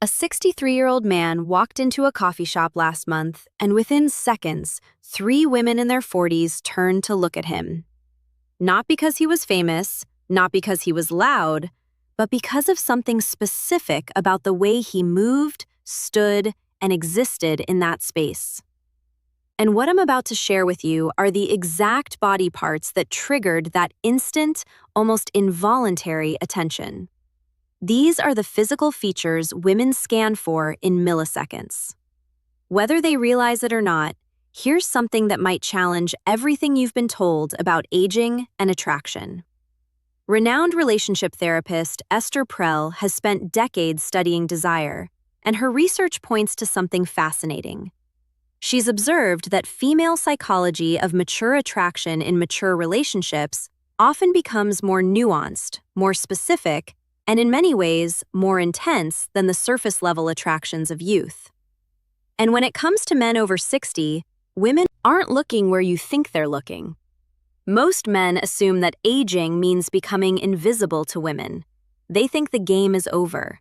A 63-year-old man walked into a coffee shop last month, and within seconds, 3 women in their 40s turned to look at him. Not because he was famous, not because he was loud, but because of something specific about the way he moved, stood, and existed in that space. And what I'm about to share with you are the exact body parts that triggered that instant, almost involuntary attention. These are the physical features women scan for in milliseconds. Whether they realize it or not, here's something that might challenge everything you've been told about aging and attraction. Renowned relationship therapist Esther Perel has spent decades studying desire, and her research points to something fascinating. She's observed that female psychology of mature attraction in mature relationships often becomes more nuanced, more specific, and in many ways, more intense than the surface-level attractions of youth. And when it comes to men over 60, women aren't looking where you think they're looking. Most men assume that aging means becoming invisible to women. They think the game is over.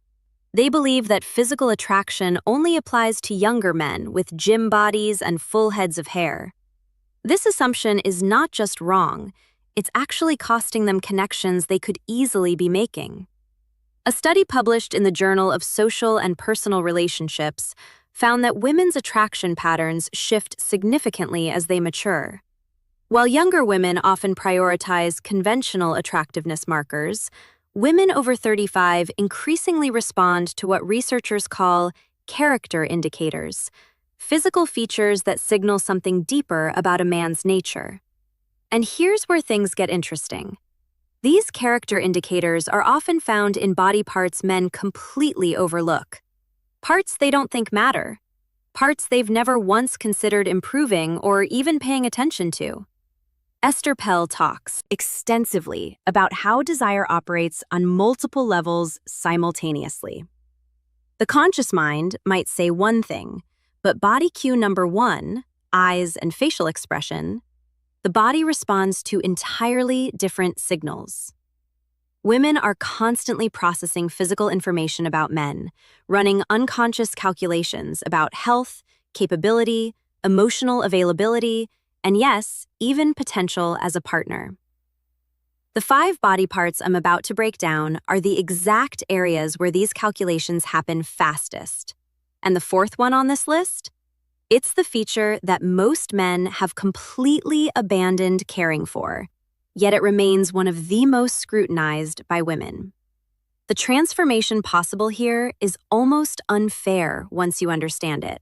They believe that physical attraction only applies to younger men with gym bodies and full heads of hair. This assumption is not just wrong, it's actually costing them connections they could easily be making. A study published in the Journal of Social and Personal Relationships found that women's attraction patterns shift significantly as they mature. While younger women often prioritize conventional attractiveness markers, women over 35 increasingly respond to what researchers call character indicators, physical features that signal something deeper about a man's nature. And here's where things get interesting. These character indicators are often found in body parts men completely overlook. Parts they don't think matter. Parts they've never once considered improving or even paying attention to. Esther Perel talks extensively about how desire operates on multiple levels simultaneously. The conscious mind might say one thing, but body cue number 1, eyes and facial expression, the body responds to entirely different signals. Women are constantly processing physical information about men, running unconscious calculations about health, capability, emotional availability, and yes, even potential as a partner. The 5 body parts I'm about to break down are the exact areas where these calculations happen fastest. And the 4th one on this list? It's the feature that most men have completely abandoned caring for, yet it remains one of the most scrutinized by women. The transformation possible here is almost unfair once you understand it.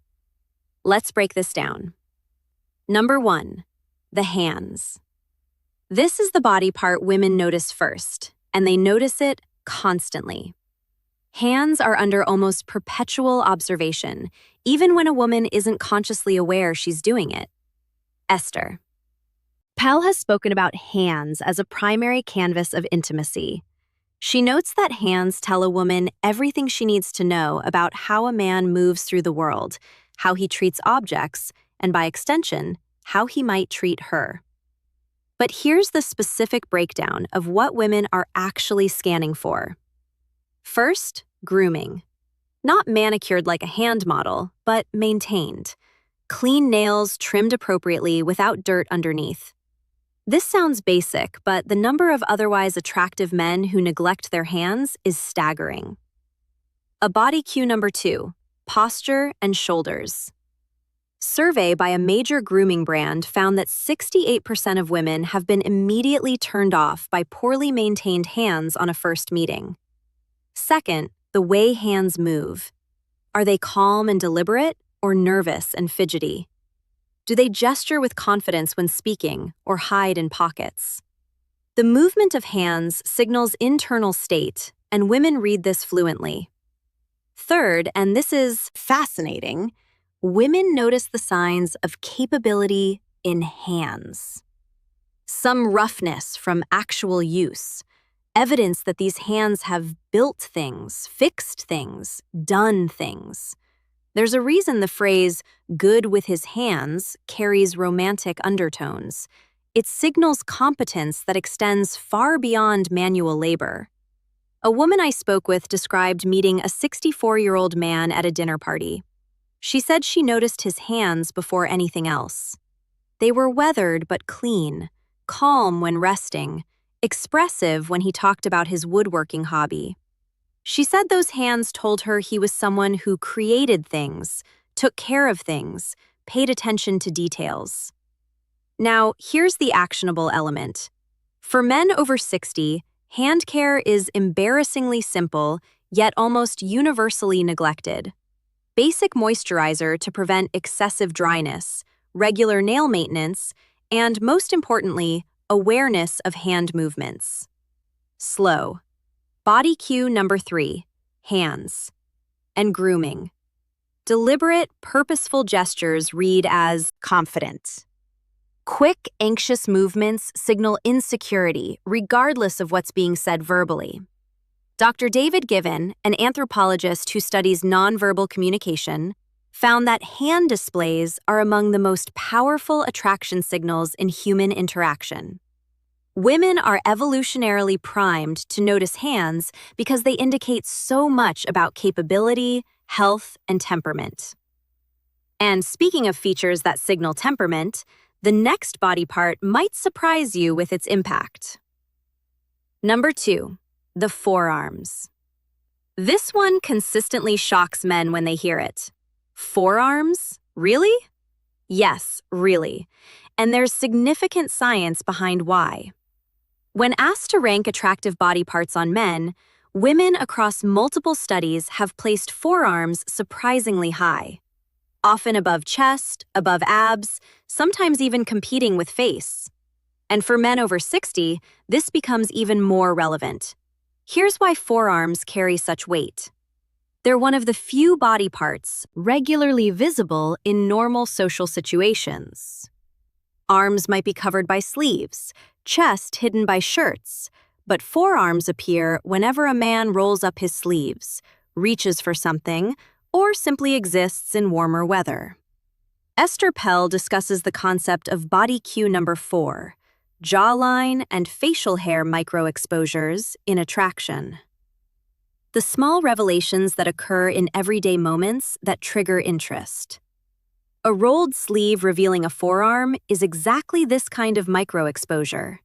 Let's break this down. Number 1, the hands. This is the body part women notice first, and they notice it constantly. Hands are under almost perpetual observation, even when a woman isn't consciously aware she's doing it. Esther. Perel has spoken about hands as a primary canvas of intimacy. She notes that hands tell a woman everything she needs to know about how a man moves through the world, how he treats objects, and by extension, how he might treat her. But here's the specific breakdown of what women are actually scanning for. First, grooming. Not manicured like a hand model, but maintained. Clean nails trimmed appropriately without dirt underneath. This sounds basic, but the number of otherwise attractive men who neglect their hands is staggering. A body cue number 2, posture and shoulders. Survey by a major grooming brand found that 68% of women have been immediately turned off by poorly maintained hands on a first meeting. Second, the way hands move. Are they calm and deliberate, or nervous and fidgety? Do they gesture with confidence when speaking, or hide in pockets? The movement of hands signals internal state, and women read this fluently. Third, and this is fascinating, women notice the signs of capability in hands. Some roughness from actual use, evidence that these hands have built things, fixed things, done things. There's a reason the phrase, good with his hands, carries romantic undertones. It signals competence that extends far beyond manual labor. A woman I spoke with described meeting a 64-year-old man at a dinner party. She said she noticed his hands before anything else. They were weathered but clean, calm when resting, expressive when he talked about his woodworking hobby. She said those hands told her he was someone who created things, took care of things, paid attention to details. Now, here's the actionable element. For men over 60, hand care is embarrassingly simple, yet almost universally neglected. Basic moisturizer to prevent excessive dryness, regular nail maintenance, and most importantly, awareness of hand movements. Slow. Body cue number 3, hands. And grooming. Deliberate, purposeful gestures read as confident. Quick, anxious movements signal insecurity, regardless of what's being said verbally. Dr. David Given, an anthropologist who studies nonverbal communication, found that hand displays are among the most powerful attraction signals in human interaction. Women are evolutionarily primed to notice hands because they indicate so much about capability, health, and temperament. And speaking of features that signal temperament, the next body part might surprise you with its impact. Number 2, the forearms. This one consistently shocks men when they hear it. Forearms? Really? Yes, really. And there's significant science behind why. When asked to rank attractive body parts on men, women across multiple studies have placed forearms surprisingly high, often above chest, above abs, sometimes even competing with face. And for men over 60, this becomes even more relevant. Here's why forearms carry such weight. They're one of the few body parts regularly visible in normal social situations. Arms might be covered by sleeves, chest hidden by shirts, but forearms appear whenever a man rolls up his sleeves, reaches for something, or simply exists in warmer weather. Esther Pell discusses the concept of body cue number 4, jawline and facial hair microexposures in attraction. The small revelations that occur in everyday moments that trigger interest. A rolled sleeve revealing a forearm is exactly this kind of microexposure.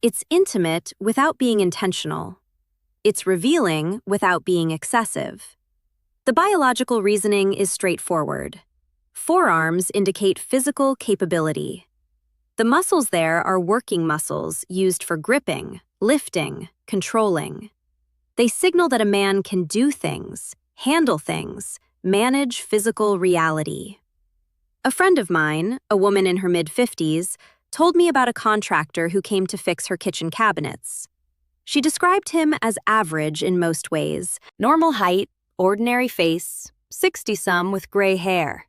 It's intimate without being intentional. It's revealing without being excessive. The biological reasoning is straightforward. Forearms indicate physical capability. The muscles there are working muscles used for gripping, lifting, controlling. They signal that a man can do things, handle things, manage physical reality. A friend of mine, a woman in her mid-50s, told me about a contractor who came to fix her kitchen cabinets. She described him as average in most ways, normal height, ordinary face, 60-some with gray hair.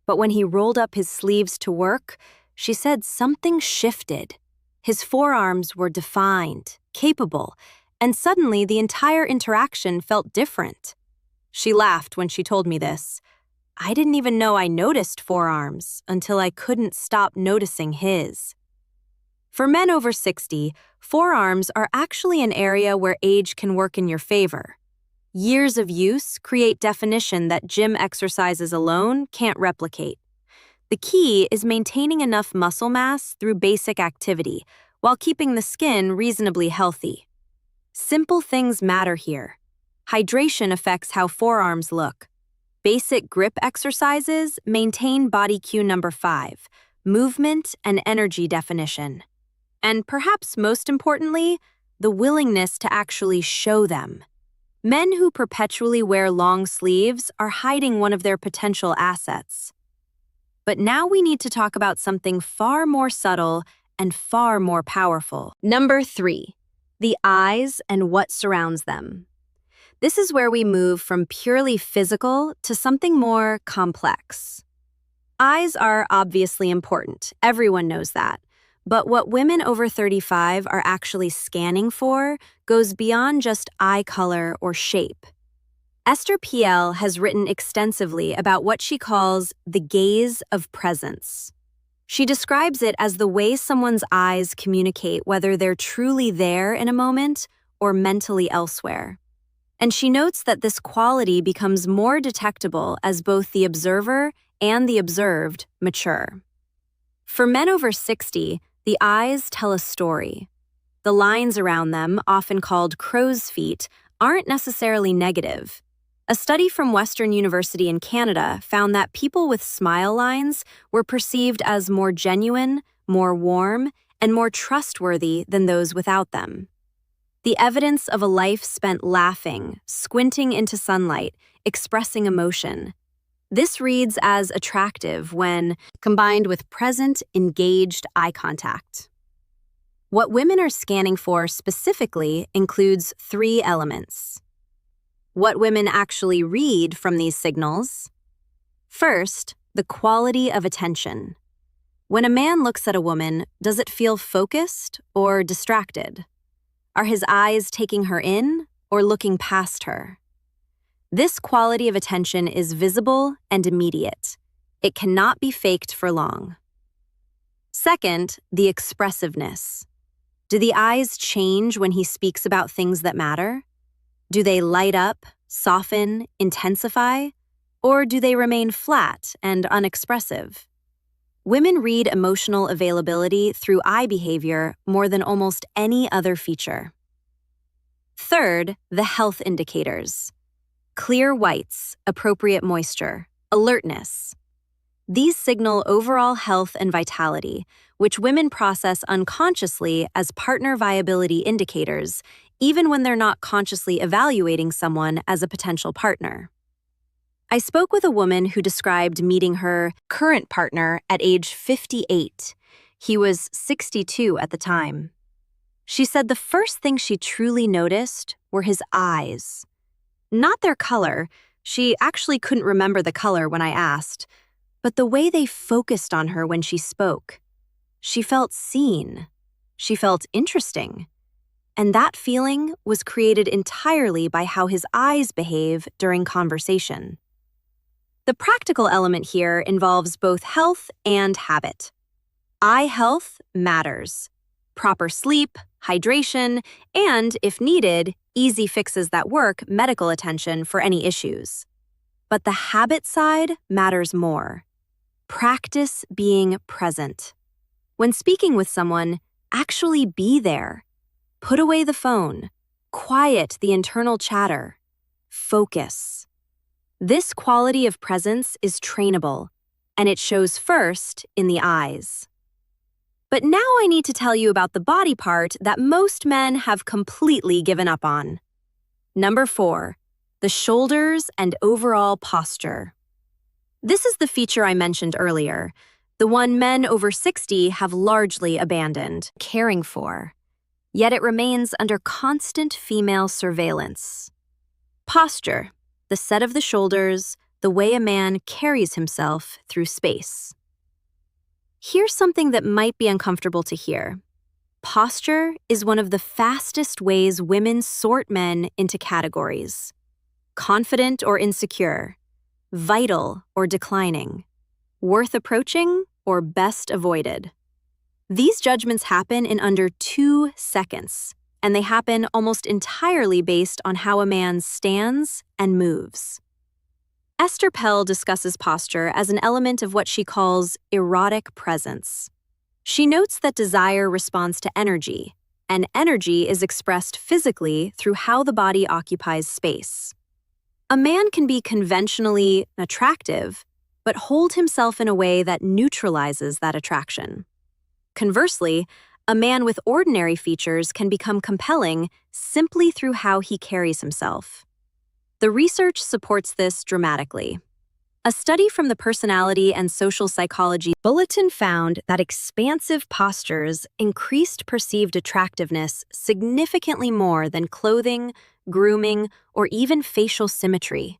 But when he rolled up his sleeves to work, she said something shifted. His forearms were defined, capable, and suddenly the entire interaction felt different. She laughed when she told me this. I didn't even know I noticed forearms until I couldn't stop noticing his. For men over 60, forearms are actually an area where age can work in your favor. Years of use create definition that gym exercises alone can't replicate. The key is maintaining enough muscle mass through basic activity while keeping the skin reasonably healthy. Simple things matter here. Hydration affects how forearms look. Basic grip exercises maintain body cue number 5, movement and energy definition. And perhaps most importantly, the willingness to actually show them. Men who perpetually wear long sleeves are hiding one of their potential assets. But now we need to talk about something far more subtle and far more powerful. Number 3, the eyes and what surrounds them. This is where we move from purely physical to something more complex. Eyes are obviously important, everyone knows that. But what women over 35 are actually scanning for goes beyond just eye color or shape. Esther Pell has written extensively about what she calls the gaze of presence. She describes it as the way someone's eyes communicate whether they're truly there in a moment or mentally elsewhere. And she notes that this quality becomes more detectable as both the observer and the observed mature. For men over 60, the eyes tell a story. The lines around them, often called crow's feet, aren't necessarily negative. A study from Western University in Canada found that people with smile lines were perceived as more genuine, more warm, and more trustworthy than those without them. The evidence of a life spent laughing, squinting into sunlight, expressing emotion. This reads as attractive when combined with present, engaged eye contact. What women are scanning for specifically includes 3 elements. What women actually read from these signals. First, the quality of attention. When a man looks at a woman, does it feel focused or distracted? Are his eyes taking her in or looking past her? This quality of attention is visible and immediate. It cannot be faked for long. Second, the expressiveness. Do the eyes change when he speaks about things that matter? Do they light up, soften, intensify, or do they remain flat and unexpressive? Women read emotional availability through eye behavior more than almost any other feature. Third, the health indicators. Clear whites, appropriate moisture, alertness. These signal overall health and vitality, which women process unconsciously as partner viability indicators, even when they're not consciously evaluating someone as a potential partner. I spoke with a woman who described meeting her current partner at age 58. He was 62 at the time. She said the first thing she truly noticed were his eyes. Not their color, she actually couldn't remember the color when I asked, but the way they focused on her when she spoke. She felt seen. She felt interesting. And that feeling was created entirely by how his eyes behave during conversation. The practical element here involves both health and habit. Eye health matters. Proper sleep, hydration, and, if needed, easy fixes that work, medical attention for any issues. But the habit side matters more. Practice being present. When speaking with someone, actually be there. Put away the phone. Quiet the internal chatter. Focus. This quality of presence is trainable, and it shows first in the eyes. But now I need to tell you about the body part that most men have completely given up on. Number 4, the shoulders and overall posture. This is the feature I mentioned earlier, the one men over 60 have largely abandoned caring for. Yet it remains under constant female surveillance. Posture, the set of the shoulders, the way a man carries himself through space. Here's something that might be uncomfortable to hear. Posture is one of the fastest ways women sort men into categories. Confident or insecure, vital or declining, worth approaching or best avoided. These judgments happen in under 2 seconds, and they happen almost entirely based on how a man stands and moves. Esther Pell discusses posture as an element of what she calls erotic presence. She notes that desire responds to energy, and energy is expressed physically through how the body occupies space. A man can be conventionally attractive, but hold himself in a way that neutralizes that attraction. Conversely, a man with ordinary features can become compelling simply through how he carries himself. The research supports this dramatically. A study from the Personality and Social Psychology Bulletin found that expansive postures increased perceived attractiveness significantly more than clothing, grooming, or even facial symmetry.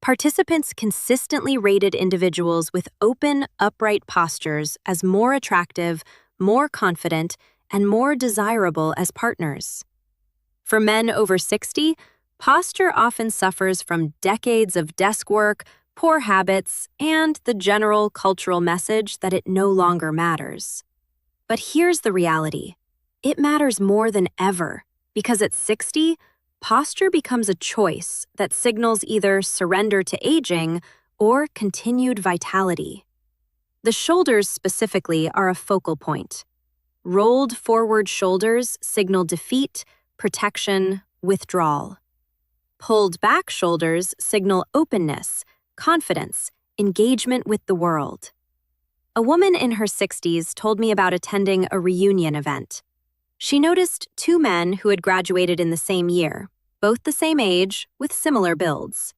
Participants consistently rated individuals with open, upright postures as more attractive, more confident, and more desirable as partners. For men over 60, posture often suffers from decades of desk work, poor habits, and the general cultural message that it no longer matters. But here's the reality. It matters more than ever. Because at 60, posture becomes a choice that signals either surrender to aging or continued vitality. The shoulders specifically are a focal point. Rolled forward shoulders signal defeat, protection, withdrawal. Pulled back shoulders signal openness, confidence, engagement with the world. A woman in her 60s told me about attending a reunion event. She noticed two men who had graduated in the same year, both the same age, with similar builds.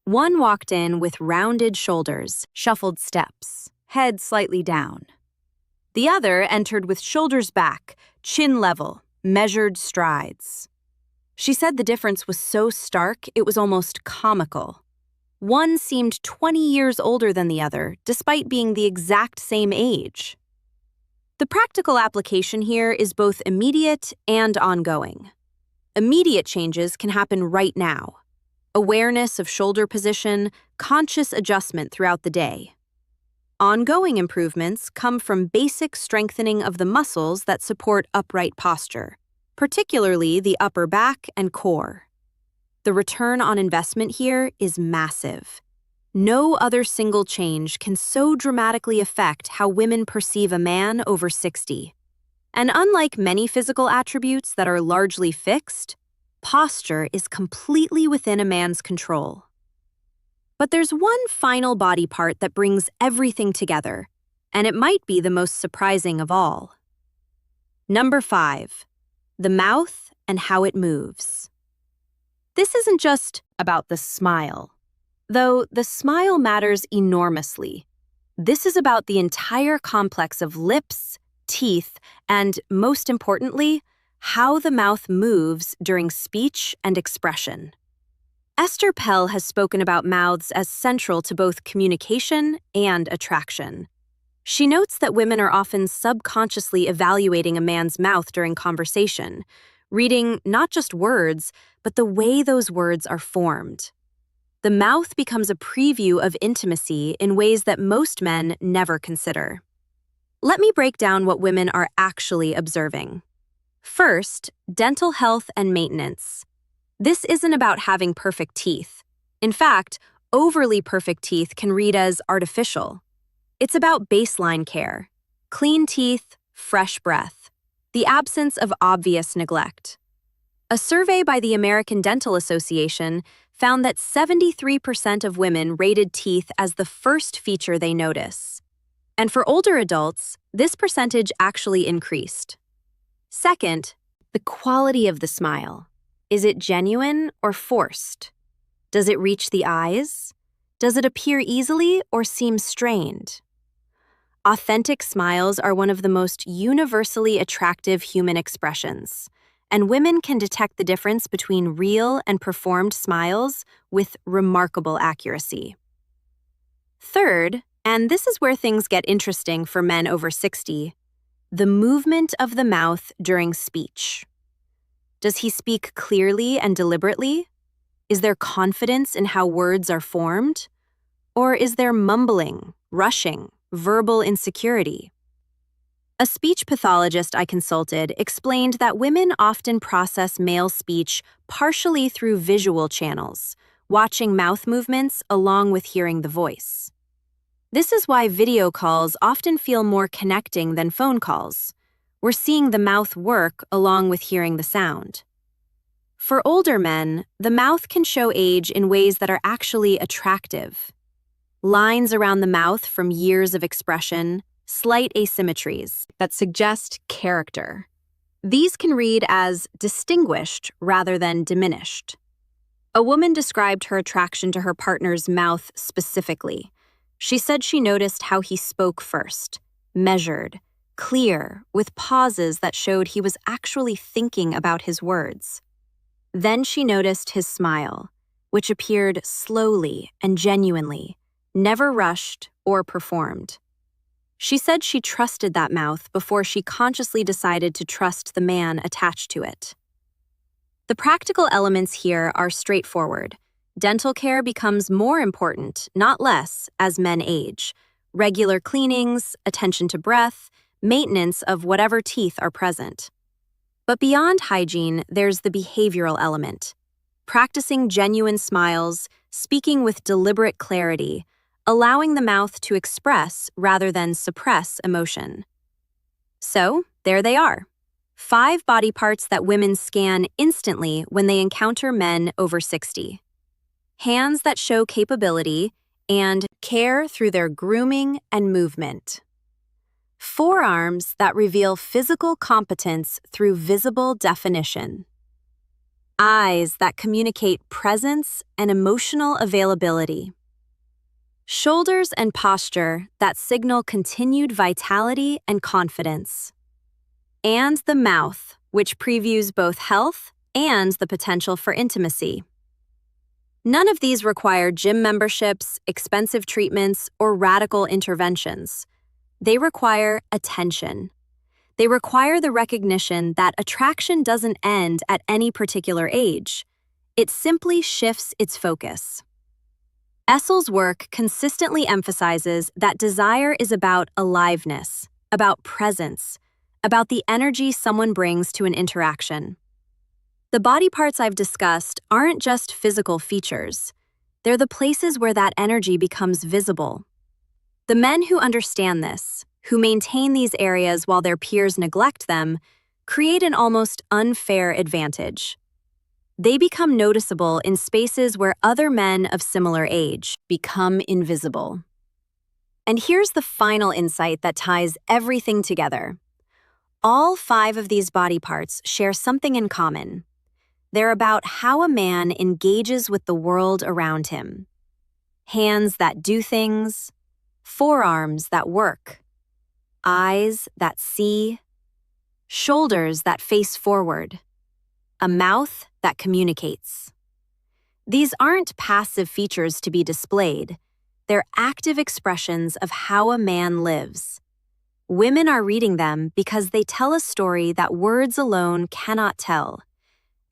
One walked in with rounded shoulders, shuffled steps, head slightly down. The other entered with shoulders back, chin level, measured strides. She said the difference was so stark it was almost comical. One seemed 20 years older than the other, despite being the exact same age. The practical application here is both immediate and ongoing. Immediate changes can happen right now. Awareness of shoulder position, conscious adjustment throughout the day. Ongoing improvements come from basic strengthening of the muscles that support upright posture, particularly the upper back and core. The return on investment here is massive. No other single change can so dramatically affect how women perceive a man over 60. And unlike many physical attributes that are largely fixed, posture is completely within a man's control. But there's one final body part that brings everything together, and it might be the most surprising of all. Number 5, the mouth and how it moves. This isn't just about the smile, though the smile matters enormously. This is about the entire complex of lips, teeth, and, most importantly, how the mouth moves during speech and expression. Esther Pell has spoken about mouths as central to both communication and attraction. She notes that women are often subconsciously evaluating a man's mouth during conversation, reading not just words, but the way those words are formed. The mouth becomes a preview of intimacy in ways that most men never consider. Let me break down what women are actually observing. First, dental health and maintenance. This isn't about having perfect teeth. In fact, overly perfect teeth can read as artificial. It's about baseline care, clean teeth, fresh breath, the absence of obvious neglect. A survey by the American Dental Association found that 73% of women rated teeth as the first feature they notice. And for older adults, this percentage actually increased. Second, the quality of the smile. Is it genuine or forced? Does it reach the eyes? Does it appear easily or seem strained? Authentic smiles are one of the most universally attractive human expressions, and women can detect the difference between real and performed smiles with remarkable accuracy. Third, and this is where things get interesting for men over 60, the movement of the mouth during speech. Does he speak clearly and deliberately? Is there confidence in how words are formed? Or is there mumbling, rushing, verbal insecurity? A speech pathologist I consulted explained that women often process male speech partially through visual channels, watching mouth movements along with hearing the voice. This is why video calls often feel more connecting than phone calls. We're seeing the mouth work along with hearing the sound. For older men, the mouth can show age in ways that are actually attractive. Lines around the mouth from years of expression, slight asymmetries that suggest character. These can read as distinguished rather than diminished. A woman described her attraction to her partner's mouth specifically. She said she noticed how he spoke first, measured, clear, with pauses that showed he was actually thinking about his words. Then she noticed his smile, which appeared slowly and genuinely, never rushed or performed. She said she trusted that mouth before she consciously decided to trust the man attached to it. The practical elements here are straightforward. Dental care becomes more important, not less, as men age. Regular cleanings, attention to breath, maintenance of whatever teeth are present. But beyond hygiene, there's the behavioral element. Practicing genuine smiles, speaking with deliberate clarity, allowing the mouth to express rather than suppress emotion. So, there they are. 5 body parts that women scan instantly when they encounter men over 60. Hands that show capability and care through their grooming and movement. Forearms that reveal physical competence through visible definition. Eyes that communicate presence and emotional availability. Shoulders and posture that signal continued vitality and confidence. And the mouth, which previews both health and the potential for intimacy. None of these require gym memberships, expensive treatments, or radical interventions. They require attention. They require the recognition that attraction doesn't end at any particular age. It simply shifts its focus. Essel's work consistently emphasizes that desire is about aliveness, about presence, about the energy someone brings to an interaction. The body parts I've discussed aren't just physical features. They're the places where that energy becomes visible. The men who understand this, who maintain these areas while their peers neglect them, create an almost unfair advantage. They become noticeable in spaces where other men of similar age become invisible. And here's the final insight that ties everything together. All 5 of these body parts share something in common. They're about how a man engages with the world around him. Hands that do things, forearms that work, eyes that see, shoulders that face forward, a mouth that communicates. These aren't passive features to be displayed. They're active expressions of how a man lives. Women are reading them because they tell a story that words alone cannot tell.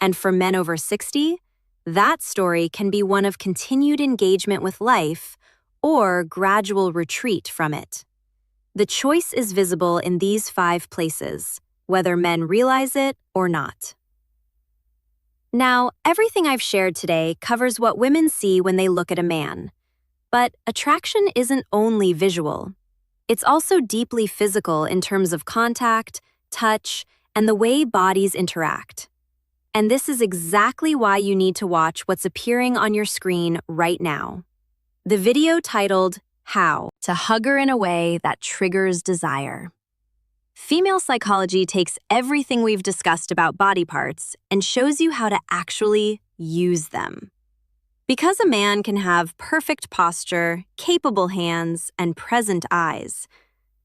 And for men over 60, that story can be one of continued engagement with life or gradual retreat from it. The choice is visible in these 5 places, whether men realize it or not. Now, everything I've shared today covers what women see when they look at a man. But attraction isn't only visual. It's also deeply physical in terms of contact, touch, and the way bodies interact. And this is exactly why you need to watch what's appearing on your screen right now. The video titled, How to Hug Her in a Way That Triggers Desire. Female psychology takes everything we've discussed about body parts and shows you how to actually use them. Because a man can have perfect posture, capable hands, and present eyes,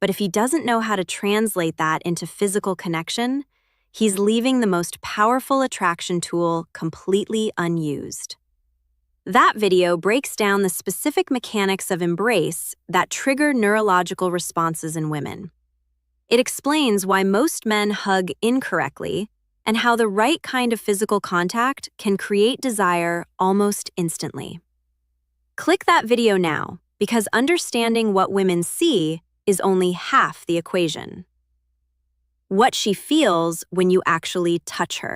but if he doesn't know how to translate that into physical connection, he's leaving the most powerful attraction tool completely unused. That video breaks down the specific mechanics of embrace that trigger neurological responses in women. It explains why most men hug incorrectly and how the right kind of physical contact can create desire almost instantly. Click that video now, because understanding what women see is only half the equation. What she feels when you actually touch her.